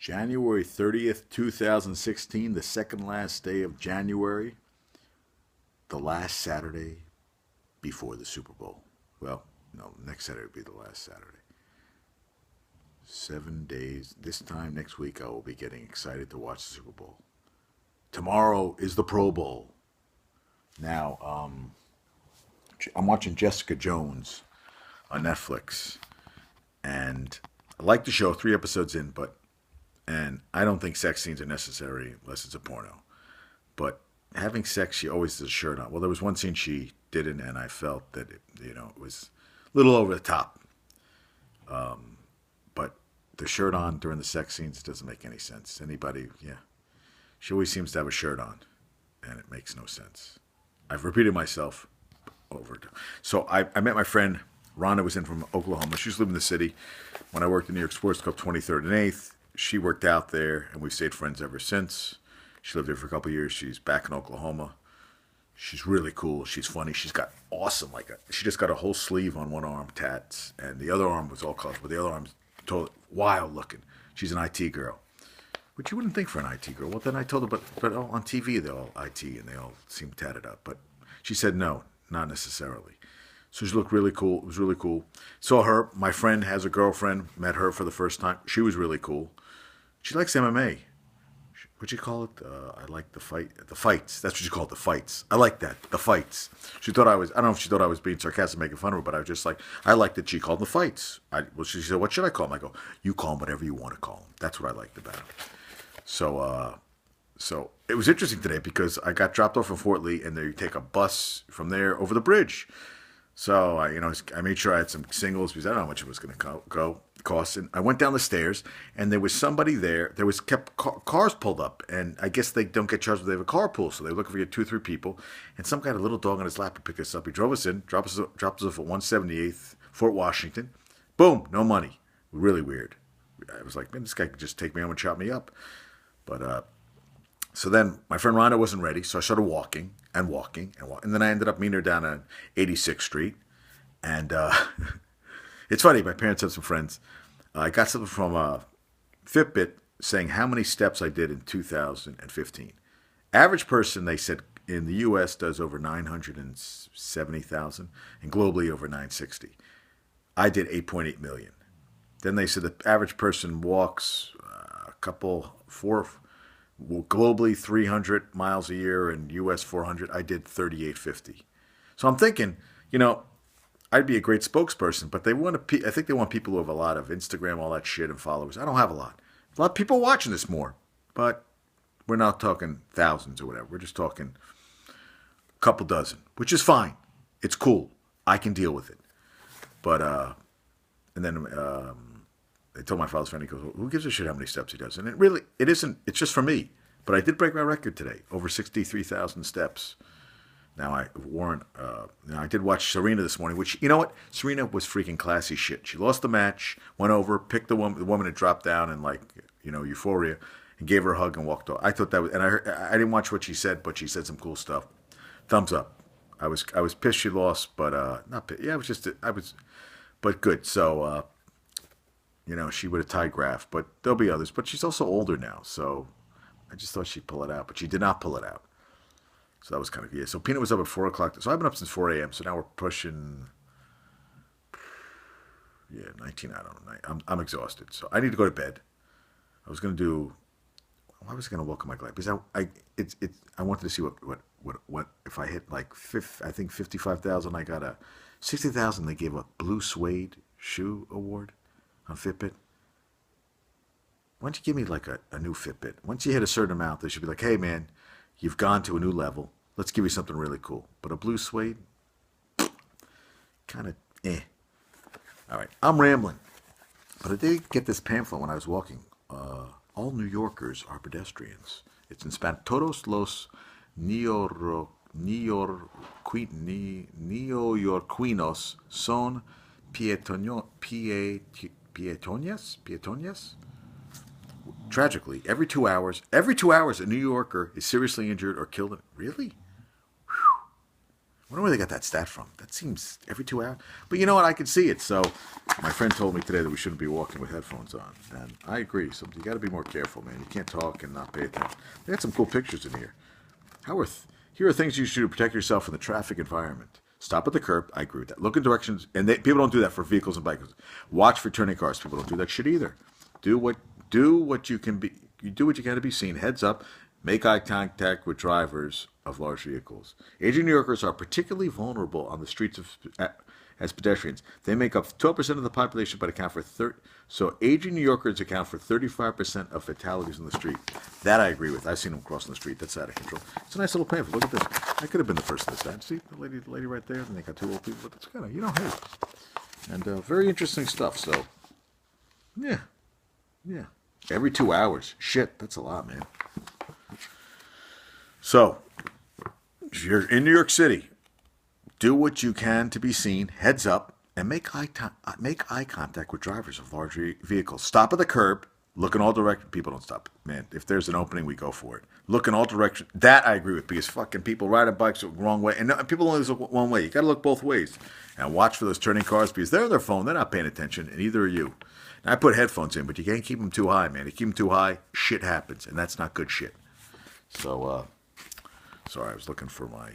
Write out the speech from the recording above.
January 30th, 2016, the second last day of January, the last Saturday before the Super Bowl. Well, no, next Saturday will be the last Saturday. 7 days. This time next week, I will be getting excited to watch the Super Bowl. Tomorrow is the Pro Bowl. Now, I'm watching Jessica Jones on Netflix, and I like the show, 3 episodes in, and I don't think sex scenes are necessary unless it's a porno. But having sex, she always does a shirt on. Well, there was one scene she didn't, and I felt that it was a little over the top. But the shirt on during the sex scenes doesn't make any sense. She always seems to have a shirt on, and it makes no sense. I've repeated myself over. So I met my friend. Rhonda was in from Oklahoma. She used to live in the city when I worked in New York Sports Club 23rd and 8th. She worked out there, and we've stayed friends ever since. She lived there for a couple of years. She's back in Oklahoma. She's really cool. She's funny. She's got awesome, she just got a whole sleeve on one arm, tats, and the other arm was all colored, but the other arm's totally wild looking. She's an IT girl, which you wouldn't think for an IT girl. Well, then I told her, but on TV they're all IT and they all seem tatted up. But she said no, not necessarily. So she looked really cool. It was really cool. Saw her. My friend has a girlfriend. Met her for the first time. She was really cool. She likes MMA. What'd you call it? I like the fights. That's what you call it, the fights. I like that, the fights. She thought I don't know if she thought I was being sarcastic, making fun of her, but I was just like, I liked that she called them the fights. She said, what should I call them? I go, you call them whatever you want to call them. That's what I liked about them. So it was interesting today because I got dropped off in Fort Lee, and you take a bus from there over the bridge. So I made sure I had some singles because I don't know how much it was going to cost. And I went down the stairs, and there was somebody there. There was cars pulled up, and I guess they don't get charged when they have a carpool, so they were looking for 2 or 3 people. And some guy had a little dog on his lap to pick us up. He drove us in, dropped us off at 178th, Fort Washington. Boom, no money. Really weird. I was like, man, this guy could just take me home and chop me up. But so then my friend Rhonda wasn't ready, so I started walking. And then I ended up meeting her down on 86th Street. And it's funny, my parents have some friends. I got something from Fitbit saying how many steps I did in 2015. Average person, they said, in the U.S. does over 970,000, and globally over 960. I did 8.8 million. Then they said the average person walks globally 300 miles a year, and U.S. 400. I did 3850. So I'm thinking, I'd be a great spokesperson, but I think they want people who have a lot of Instagram, all that shit, and followers. I don't have a lot. A lot of people watching this more, but we're not talking thousands or whatever. We're just talking a couple dozen, which is fine. It's cool. I can deal with it. But and then I told my father's friend, he goes, well, who gives a shit how many steps he does? And it isn't. It's just for me. But I did break my record today, over 63,000 steps. Now, I did watch Serena this morning, which, you know what? Serena was freaking classy shit. She lost the match, went over, picked the woman that dropped down in euphoria, and gave her a hug and walked off. I thought that was, and I didn't watch what she said, but she said some cool stuff. Thumbs up. I was pissed she lost, but not pissed. Yeah, but good. So, she would have tied Graf, but there'll be others. But she's also older now, so I just thought she'd pull it out, but she did not pull it out. So that was kind of, yeah. So Peanut was up at 4 o'clock. So I've been up since 4 a.m. So now we're pushing, 19, I don't know. I'm exhausted. So I need to go to bed. I was going to welcome my glad because I wanted to see what if I hit I think 55,000. I got a 60,000. They gave a blue suede shoe award on Fitbit. Why don't you give me a new Fitbit? Once you hit a certain amount, they should be like, hey man, you've gone to a new level. Let's give you something really cool. But a blue suede, kind of eh. All right, I'm rambling. But I did get this pamphlet when I was walking. All New Yorkers are pedestrians. It's in Spanish. Todos los neoyorquinos son peatones? Tragically, every 2 hours, a New Yorker is seriously injured or killed. Really? Whew. wonder where they got that stat from. That seems every 2 hours. But you know what? I can see it. So my friend told me today that we shouldn't be walking with headphones on. And I agree. So you got to be more careful, man. You can't talk and not pay attention. They had some cool pictures in here. Here are things you should do to protect yourself in the traffic environment. Stop at the curb. I agree with that. Look in directions. And people don't do that for vehicles and bikes. Watch for turning cars. People don't do that shit either. Do what you can be. You do what you can to be seen. Heads up. Make eye contact with drivers of large vehicles. Aging New Yorkers are particularly vulnerable on the streets as pedestrians. They make up 12% of the population, but account for So aging New Yorkers account for 35% of fatalities on the street. That I agree with. I've seen them crossing the street. That's out of control. It's a nice little pamphlet. Look at this. I could have been the first in this ad. See the lady right there, and they got two old people. But it's kind of, hey, and very interesting stuff. So, yeah. Every 2 hours. Shit, that's a lot, man. So, if you're in New York City, do what you can to be seen, heads up, and make eye contact with drivers of large vehicles. Stop at the curb, look in all directions. People don't stop. Man, if there's an opening, we go for it. Look in all directions. That I agree with, because fucking people riding bikes the wrong way. And people only look one way. You got to look both ways. And watch for those turning cars, because they're on their phone. They're not paying attention, and neither are you. And I put headphones in, but you can't keep them too high, man. If you keep them too high, shit happens, and that's not good shit. So, sorry, I was looking for my